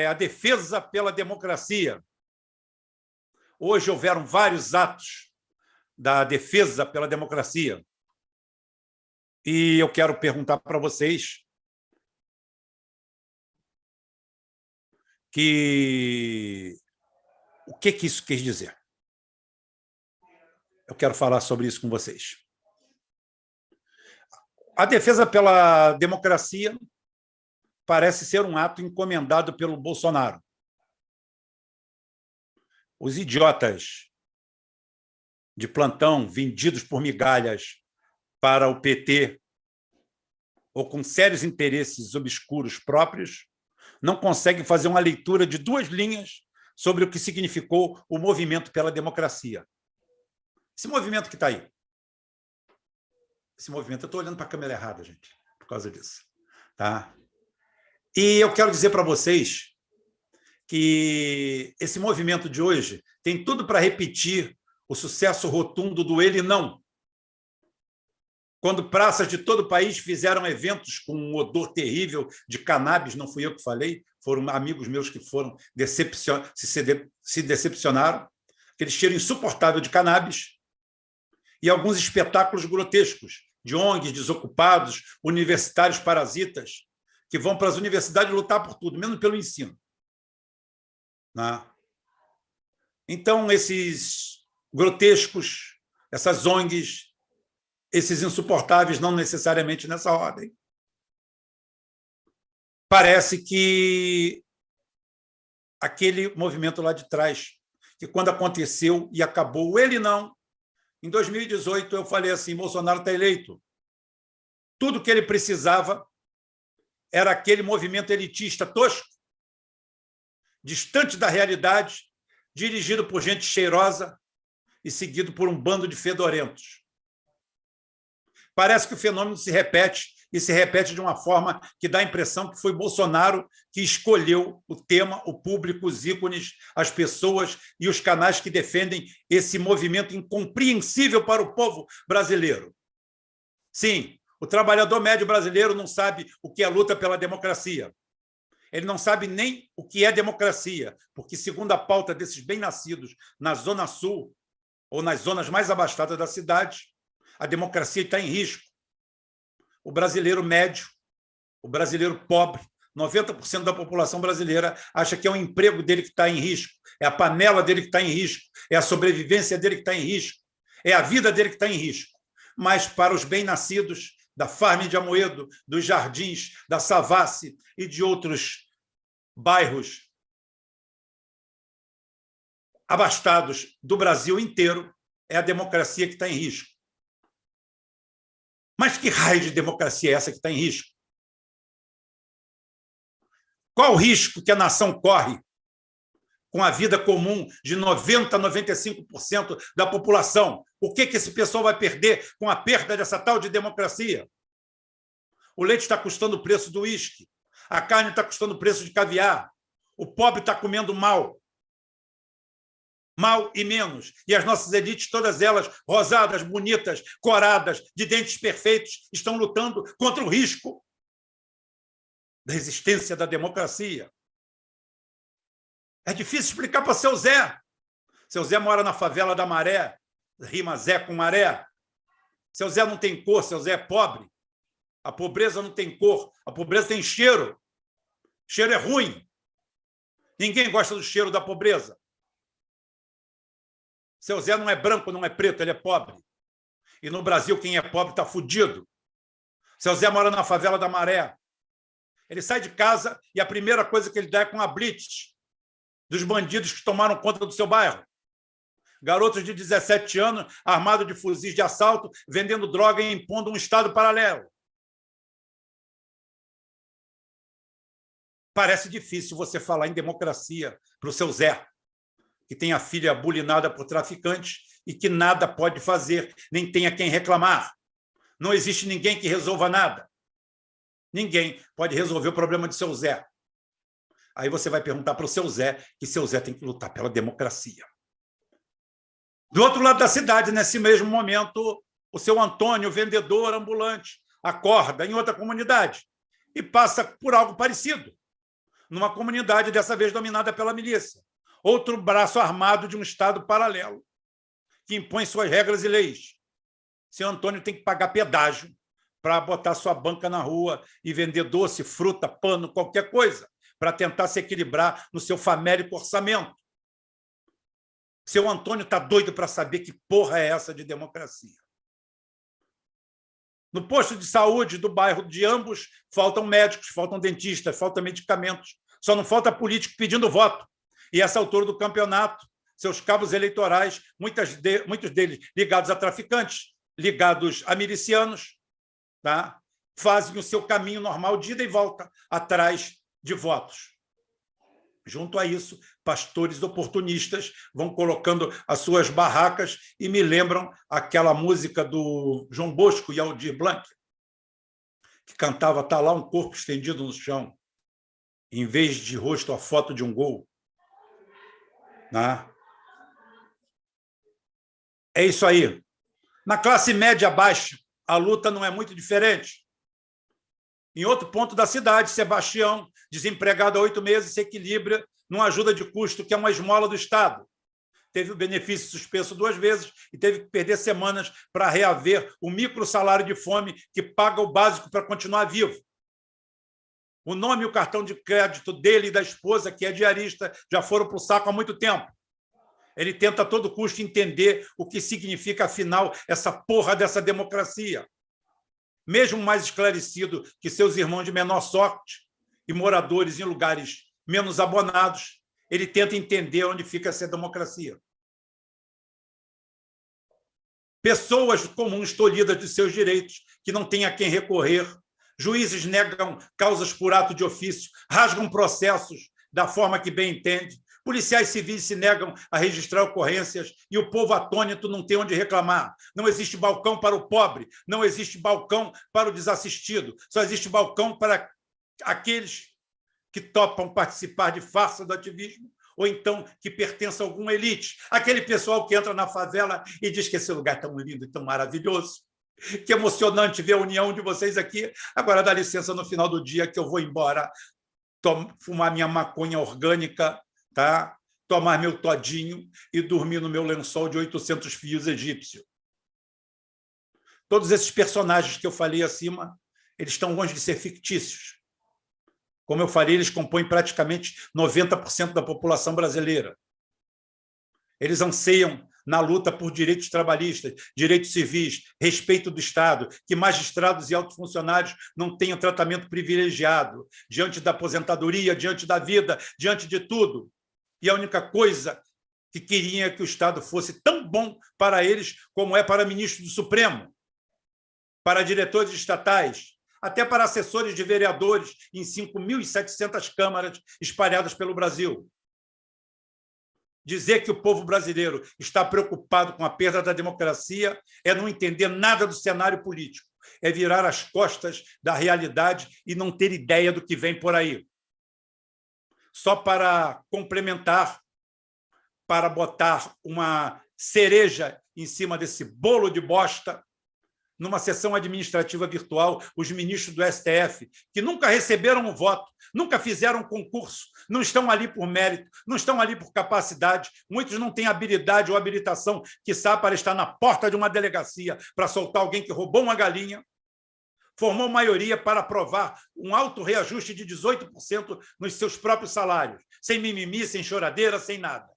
a defesa pela democracia. Hoje houveram vários atos da defesa pela democracia. E eu quero perguntar para vocês o que isso quer dizer. Eu quero falar sobre isso com vocês. A defesa pela democracia parece ser um ato encomendado pelo Bolsonaro. Os idiotas de plantão, vendidos por migalhas para o PT ou com sérios interesses obscuros próprios, não conseguem fazer uma leitura de 2 linhas sobre o que significou o movimento pela democracia. Esse movimento que está aí. Esse movimento, eu estou olhando para a câmera errada, gente, por causa disso. Tá? E eu quero dizer para vocês que esse movimento de hoje tem tudo para repetir o sucesso rotundo do Ele Não. Quando praças de todo o país fizeram eventos com um odor terrível de cannabis, não fui eu que falei, foram amigos meus que foram se decepcionaram, aquele cheiro insuportável de cannabis, e alguns espetáculos grotescos de ONGs, desocupados, universitários parasitas, que vão para as universidades lutar por tudo, menos pelo ensino. Então, esses grotescos, essas ONGs, esses insuportáveis, não necessariamente nessa ordem, parece que aquele movimento lá de trás, que quando aconteceu e acabou o Ele Não, em 2018 eu falei assim, Bolsonaro está eleito. Tudo que ele precisava era aquele movimento elitista tosco, distante da realidade, dirigido por gente cheirosa e seguido por um bando de fedorentos. Parece que o fenômeno se repete, e se repete de uma forma que dá a impressão que foi Bolsonaro que escolheu o tema, o público, os ícones, as pessoas e os canais que defendem esse movimento incompreensível para o povo brasileiro. Sim, o trabalhador médio brasileiro não sabe o que é luta pela democracia. Ele não sabe nem o que é democracia, porque, segundo a pauta desses bem-nascidos na Zona Sul ou nas zonas mais abastadas da cidade, a democracia está em risco. O brasileiro médio, o brasileiro pobre, 90% da população brasileira acha que é o emprego dele que está em risco, é a panela dele que está em risco, é a sobrevivência dele que está em risco, é a vida dele que está em risco. Mas, para os bem-nascidos da Farm de Amoedo, dos Jardins, da Savassi e de outros bairros abastados do Brasil inteiro, é a democracia que está em risco. Mas que raio de democracia é essa que está em risco? Qual o risco que a nação corre com a vida comum de 90% a 95% da população? O que esse pessoal vai perder com a perda dessa tal de democracia? O leite está custando o preço do uísque, a carne está custando o preço de caviar, o pobre está comendo mal e menos, e as nossas elites, todas elas rosadas, bonitas, coradas, de dentes perfeitos, estão lutando contra o risco da existência da democracia. É difícil explicar para seu Zé. Seu Zé mora na favela da Maré, rima Zé com Maré. Seu Zé não tem cor, seu Zé é pobre. A pobreza não tem cor, a pobreza tem cheiro. Cheiro é ruim. Ninguém gosta do cheiro da pobreza. Seu Zé não é branco, não é preto, ele é pobre. E no Brasil, quem é pobre está fudido. Seu Zé mora na favela da Maré. Ele sai de casa e a primeira coisa que ele dá é com a blitz dos bandidos que tomaram conta do seu bairro. Garotos de 17 anos, armados de fuzis de assalto, vendendo droga e impondo um estado paralelo. Parece difícil você falar em democracia para o seu Zé, que tem a filha bulinada por traficantes e que nada pode fazer, nem tem a quem reclamar. Não existe ninguém que resolva nada. Ninguém pode resolver o problema de seu Zé. Aí você vai perguntar para o seu Zé que seu Zé tem que lutar pela democracia. Do outro lado da cidade, nesse mesmo momento, o seu Antônio, vendedor ambulante, acorda em outra comunidade e passa por algo parecido. numa comunidade, dessa vez dominada pela milícia. Outro braço armado de um Estado paralelo, que impõe suas regras e leis. Seu Antônio tem que pagar pedágio para botar sua banca na rua e vender doce, fruta, pano, qualquer coisa, para tentar se equilibrar no seu famélico orçamento. Seu Antônio está doido para saber que porra é essa de democracia. No posto de saúde do bairro de ambos, faltam médicos, faltam dentistas, faltam medicamentos. Só não falta político pedindo voto. E essa altura do campeonato, seus cabos eleitorais, muitos deles ligados a traficantes, ligados a milicianos, tá? Fazem o seu caminho normal de ida e volta atrás de votos. Junto a isso, pastores oportunistas vão colocando as suas barracas e me lembram aquela música do João Bosco e Aldir Blanc, que cantava "Tá lá um corpo estendido no chão, em vez de rosto a foto de um gol". Né? É isso aí. Na classe média baixa, a luta não é muito diferente. Em outro ponto da cidade, Sebastião, desempregado há 8 meses, se equilibra numa ajuda de custo que é uma esmola do Estado. Teve o benefício suspenso 2 vezes e teve que perder semanas para reaver o micro salário de fome que paga o básico para continuar vivo. O nome e o cartão de crédito dele e da esposa, que é diarista, já foram para o saco há muito tempo. Ele tenta a todo custo entender o que significa, afinal, essa porra dessa democracia. Mesmo mais esclarecido que seus irmãos de menor sorte e moradores em lugares menos abonados, ele tenta entender onde fica essa democracia. Pessoas comuns tolhidas de seus direitos, que não têm a quem recorrer, juízes negam causas por ato de ofício, rasgam processos da forma que bem entende, policiais civis se negam a registrar ocorrências e o povo atônito não tem onde reclamar. Não existe balcão para o pobre, não existe balcão para o desassistido, só existe balcão para aqueles que topam participar de farsa do ativismo ou então que pertence a alguma elite. Aquele pessoal que entra na favela e diz que esse lugar é tão lindo e tão maravilhoso, que emocionante ver a união de vocês aqui. Agora dá licença no final do dia que eu vou embora fumar minha maconha orgânica, tá? Tomar meu todinho e dormir no meu lençol de 800 fios egípcio. Todos esses personagens que eu falei acima, eles estão longe de ser fictícios. Como eu falei, eles compõem praticamente 90% da população brasileira. Eles anseiam na luta por direitos trabalhistas, direitos civis, respeito do Estado, que magistrados e altos funcionários não tenham tratamento privilegiado diante da aposentadoria, diante da vida, diante de tudo. E a única coisa que queriam é que o Estado fosse tão bom para eles como é para ministros do Supremo, para diretores estatais, até para assessores de vereadores em 5.700 câmaras espalhadas pelo Brasil. Dizer que o povo brasileiro está preocupado com a perda da democracia é não entender nada do cenário político, é virar as costas da realidade e não ter ideia do que vem por aí. Só para complementar, para botar uma cereja em cima desse bolo de bosta, numa sessão administrativa virtual, os ministros do STF, que nunca receberam um voto, nunca fizeram um concurso, não estão ali por mérito, não estão ali por capacidade, muitos não têm habilidade ou habilitação, quiçá para estar na porta de uma delegacia para soltar alguém que roubou uma galinha, formou maioria para aprovar um alto reajuste de 18% nos seus próprios salários, sem mimimi, sem choradeira, sem nada.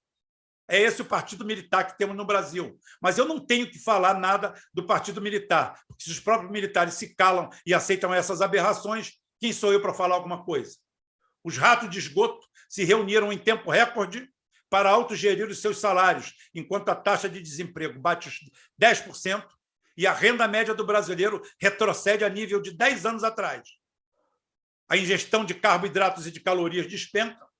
É esse o partido militar que temos no Brasil. Mas eu não tenho que falar nada do partido militar, porque se os próprios militares se calam e aceitam essas aberrações, quem sou eu para falar alguma coisa? Os ratos de esgoto se reuniram em tempo recorde para autogerir os seus salários, enquanto a taxa de desemprego bate os 10% e a renda média do brasileiro retrocede a nível de 10 anos atrás. A ingestão de carboidratos e de calorias despenca,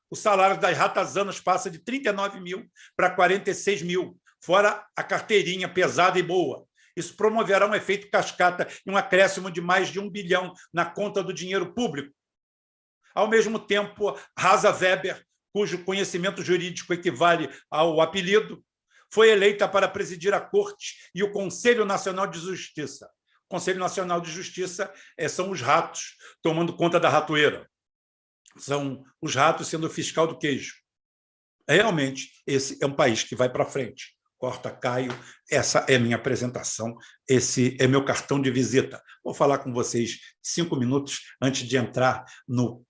o salário das ratazanas passa de 39 mil para 46 mil, fora a carteirinha pesada e boa. Isso promoverá um efeito cascata e um acréscimo de mais de 1 bilhão na conta do dinheiro público. Ao mesmo tempo, Rosa Weber, cujo conhecimento jurídico equivale ao apelido, foi eleita para presidir a Corte e o Conselho Nacional de Justiça. O Conselho Nacional de Justiça são os ratos tomando conta da ratoeira. são os ratos sendo o fiscal do queijo. Realmente, esse é um país que vai para frente. Corta, Caio, essa é minha apresentação, esse é meu cartão de visita. Vou falar com vocês 5 minutos antes de entrar no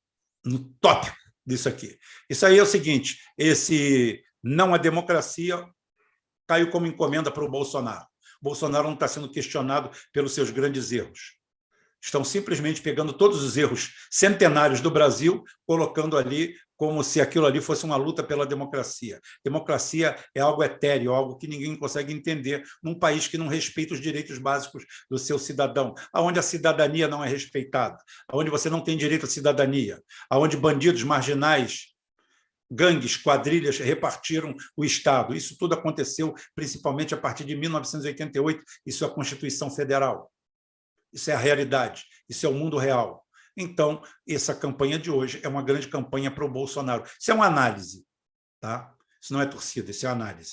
tópico disso aqui. Isso aí é o seguinte, esse não a democracia caiu como encomenda para o Bolsonaro. O Bolsonaro não está sendo questionado pelos seus grandes erros. Estão simplesmente pegando todos os erros centenários do Brasil, colocando ali como se aquilo ali fosse uma luta pela democracia. Democracia é algo etéreo, algo que ninguém consegue entender num país que não respeita os direitos básicos do seu cidadão, onde a cidadania não é respeitada, onde você não tem direito à cidadania, onde bandidos marginais, gangues, quadrilhas repartiram o Estado. Isso tudo aconteceu principalmente a partir de 1988, isso é a Constituição Federal. Isso é a realidade, isso é o mundo real. Então, essa campanha de hoje é uma grande campanha para o Bolsonaro. Isso é uma análise, tá? Isso não é torcida, isso é análise.